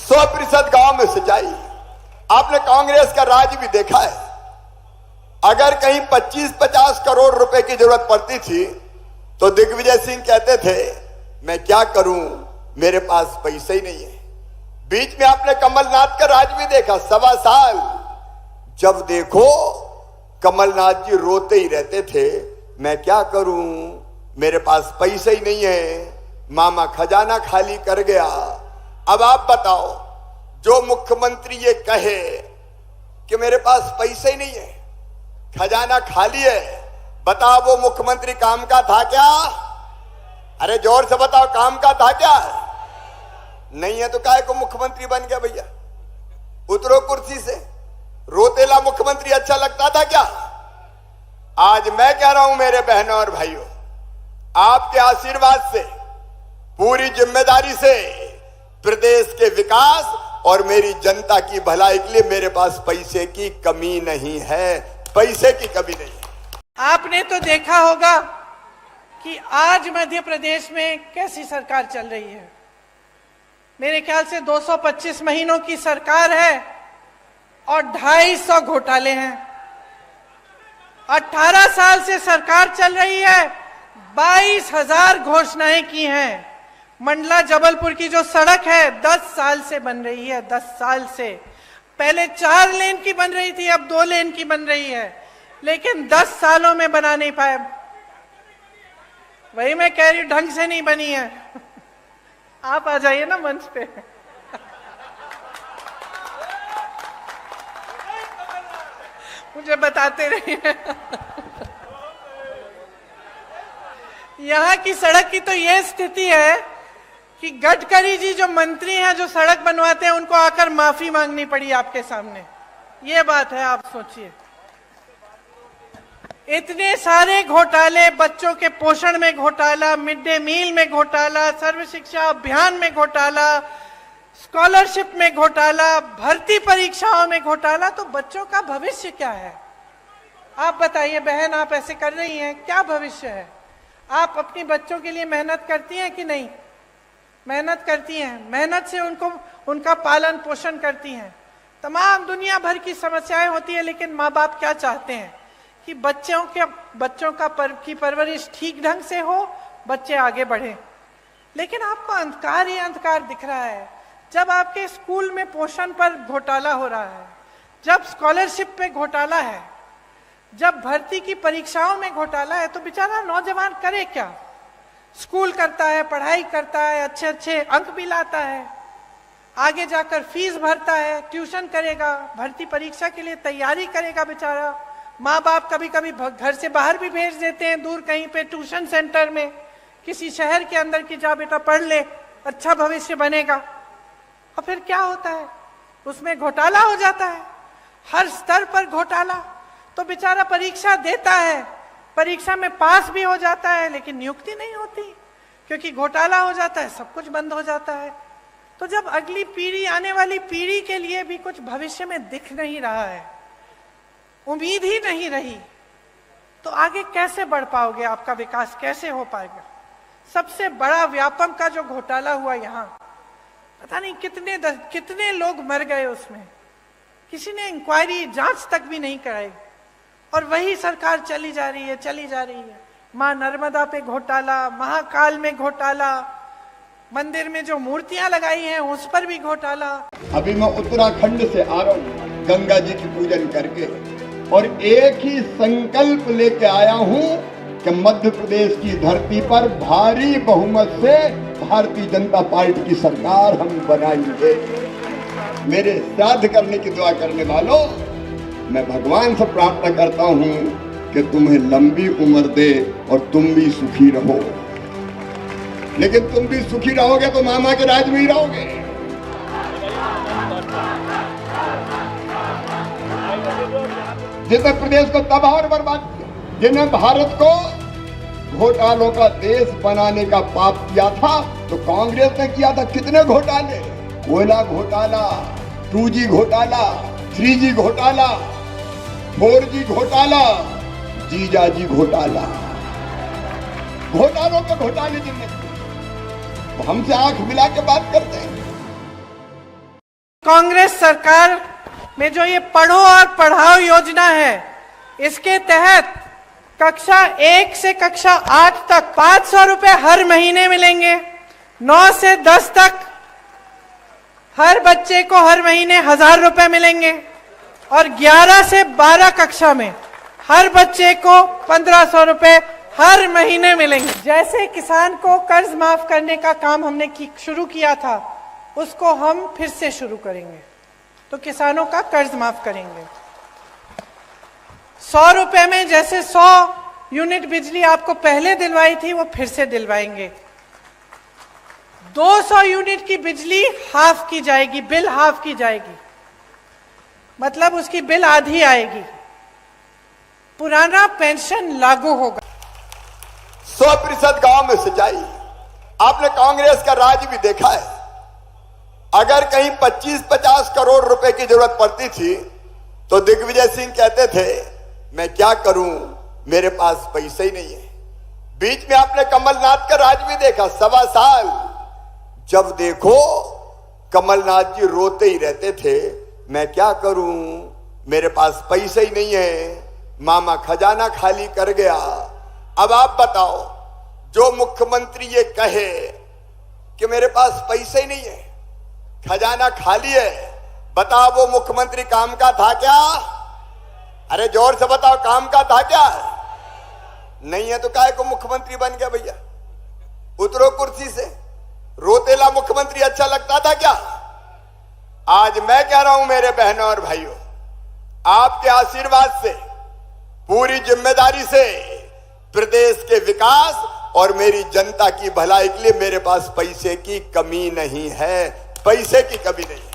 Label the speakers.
Speaker 1: 100% गांव में सिंचाई। आपने कांग्रेस का राज भी देखा है। अगर कहीं 25-50 करोड़ रुपए की जरूरत पड़ती थी तो दिग्विजय सिंह कहते थे मैं क्या करूं, मेरे पास पैसे ही नहीं है। बीच में आपने कमलनाथ का राज भी देखा, 1.25 साल। जब देखो कमलनाथ जी रोते ही रहते थे, मैं क्या करूं, मेरे पास पैसे ही नहीं है, मामा खजाना खाली कर गया। अब आप बताओ, जो मुख्यमंत्री ये कहे कि मेरे पास पैसे ही नहीं है, खजाना खाली है, बताओ वो मुख्यमंत्री काम का था क्या? अरे जोर से बताओ, काम का था क्या? नहीं है तो काहे को मुख्यमंत्री बन गया भैया? उतरो कुर्सी से। रोतेला मुख्यमंत्री अच्छा लगता था क्या? आज मैं कह रहा हूं मेरे बहनों और भाइयों, आपके आशीर्वाद से, पूरी जिम्मेदारी से प्रदेश के विकास और मेरी जनता की भलाई के लिए मेरे पास पैसे की कमी नहीं है, पैसे की कमी नहीं है।
Speaker 2: आपने तो देखा होगा कि आज मध्य प्रदेश में कैसी सरकार चल रही है। मेरे ख्याल से 225 महीनों की सरकार है और 250 घोटाले हैं। 18 साल से सरकार चल रही है, 22,000 घोषणाएं की हैं। मंडला जबलपुर की जो सड़क है 10 साल से बन रही है, 10 साल से। पहले 4 लेन की बन रही थी, अब 2 लेन की बन रही है, लेकिन 10 सालों में बना नहीं पाए। वही मैं कह रही हूं, ढंग से नहीं बनी है। आप आ जाइए ना मंच पे। मुझे बताते रहिए। यहाँ की सड़क की तो ये स्थिति है कि गडकरी जी जो मंत्री हैं, जो सड़क बनवाते हैं, उनको आकर माफी मांगनी पड़ी आपके सामने। ये बात है, आप सोचिए। इतने सारे घोटाले, बच्चों के पोषण में घोटाला, मिड डे मील में घोटाला, सर्व शिक्षा अभियान में घोटाला, स्कॉलरशिप में घोटाला, भर्ती परीक्षाओं में घोटाला। तो बच्चों का भविष्य क्या है? आप बताइए बहन, आप ऐसे कर रही हैं, क्या भविष्य है? आप अपनी बच्चों के लिए मेहनत करती हैं कि नहीं? मेहनत करती हैं, मेहनत से उनका पालन पोषण करती हैं। तमाम दुनिया भर की समस्याएं होती है, लेकिन माँ बाप क्या चाहते हैं कि बच्चों की परवरिश ठीक ढंग से हो, बच्चे आगे बढ़े। लेकिन आपको अंधकार ही अंधकार दिख रहा है। जब आपके स्कूल में पोषण पर घोटाला हो रहा है, जब स्कॉलरशिप पे घोटाला है, जब भर्ती की परीक्षाओं में घोटाला है, तो बेचारा नौजवान करे क्या? स्कूल करता है, पढ़ाई करता है, अच्छे अच्छे अंक भी लाता है, आगे जाकर फीस भरता है, ट्यूशन करेगा, भर्ती परीक्षा के लिए तैयारी करेगा बेचारा। माँ बाप कभी कभी घर से बाहर भी भेज देते हैं, दूर कहीं पे ट्यूशन सेंटर में, किसी शहर के अंदर की, जा बेटा पढ़ ले, अच्छा भविष्य बनेगा। और फिर क्या होता है? उसमें घोटाला हो जाता है, हर स्तर पर घोटाला। तो बेचारा परीक्षा देता है, परीक्षा में पास भी हो जाता है, लेकिन नियुक्ति नहीं होती, क्योंकि घोटाला हो जाता है, सब कुछ बंद हो जाता है। तो जब अगली पीढ़ी, आने वाली पीढ़ी के लिए भी कुछ भविष्य में दिख नहीं रहा है, उम्मीद ही नहीं रही, तो आगे कैसे बढ़ पाओगे? आपका विकास कैसे हो पाएगा? सबसे बड़ा व्यापम का जो घोटाला हुआ यहाँ, पता नहीं कितने लोग मर गए उसमें, किसी ने इंक्वायरी, जांच तक भी नहीं कराई, और वही सरकार चली जा रही है, चली जा रही है। मां नर्मदा पे घोटाला, महाकाल में घोटाला, मंदिर में जो मूर्तियां लगाई हैं उस पर भी घोटाला।
Speaker 1: अभी मैं उत्तराखंड से आ रहा हूँ गंगा जी की पूजन करके, और एक ही संकल्प लेके आया हूँ कि मध्य प्रदेश की धरती पर भारी बहुमत से भारतीय जनता पार्टी की सरकार हम बनाएंगे। मेरे श्राद्ध करने की दुआ करने वालों, मैं भगवान से प्रार्थना करता हूँ कि तुम्हें लंबी उम्र दे और तुम भी सुखी रहो। लेकिन तुम भी सुखी रहोगे तो मामा के राज में ही रहोगे। जिसने प्रदेश को तबाह और बर्बाद किया, जिन्हें भारत को घोटालों का देश बनाने का पाप किया था, तो कांग्रेस ने किया था। कितने घोटाले? कोयला घोटाला, 2G घोटाला, 3G घोटाला, 4G घोटाला, जीजाजी घोटाला, घोटालों के घोटाले जिनने, हमसे आंख मिला के बात करते हैं।
Speaker 2: कांग्रेस सरकार में जो ये पढ़ो और पढ़ाओ योजना है, इसके तहत कक्षा 1 से कक्षा 8 तक 500 रुपए हर महीने मिलेंगे। 9 से 10 तक हर बच्चे को हर महीने 1000 रुपए मिलेंगे और 11 से 12 कक्षा में हर बच्चे को 1500 रुपए हर महीने मिलेंगे। जैसे किसान को कर्ज माफ करने का काम हमने शुरू किया था, उसको हम फिर से शुरू करेंगे। तो किसानों का कर्ज माफ करेंगे। 100 रुपए में जैसे 100 यूनिट बिजली आपको पहले दिलवाई थी, वो फिर से दिलवाएंगे। 200 यूनिट की बिजली हाफ की जाएगी, बिल हाफ की जाएगी, मतलब उसकी बिल आधी आएगी। पुराना पेंशन लागू होगा।
Speaker 1: 100% गांव में सिंचाई। आपने कांग्रेस का राज भी देखा है। अगर कहीं 25-50 करोड़ रुपए की जरूरत पड़ती थी तो दिग्विजय सिंह कहते थे मैं क्या करूं, मेरे पास पैसे ही नहीं है। बीच में आपने कमलनाथ का राज भी देखा, 1.25 साल। जब देखो कमलनाथ जी रोते ही रहते थे, मैं क्या करूं, मेरे पास पैसे ही नहीं है, मामा खजाना खाली कर गया। अब आप बताओ, जो मुख्यमंत्री ये कहे कि मेरे पास पैसे ही नहीं है, खजाना खाली है, बताओ वो मुख्यमंत्री काम का था क्या? अरे जोर से बताओ, काम का था क्या? नहीं है तो काहे को मुख्यमंत्री बन गया भैया? उतरो कुर्सी से। रोतेला मुख्यमंत्री अच्छा लगता था क्या? आज मैं कह रहा हूं मेरे बहनों और भाइयों, आपके आशीर्वाद से, पूरी जिम्मेदारी से प्रदेश के विकास और मेरी जनता की भलाई के लिए मेरे पास पैसे की कमी नहीं है, पैसे की कमी नहीं।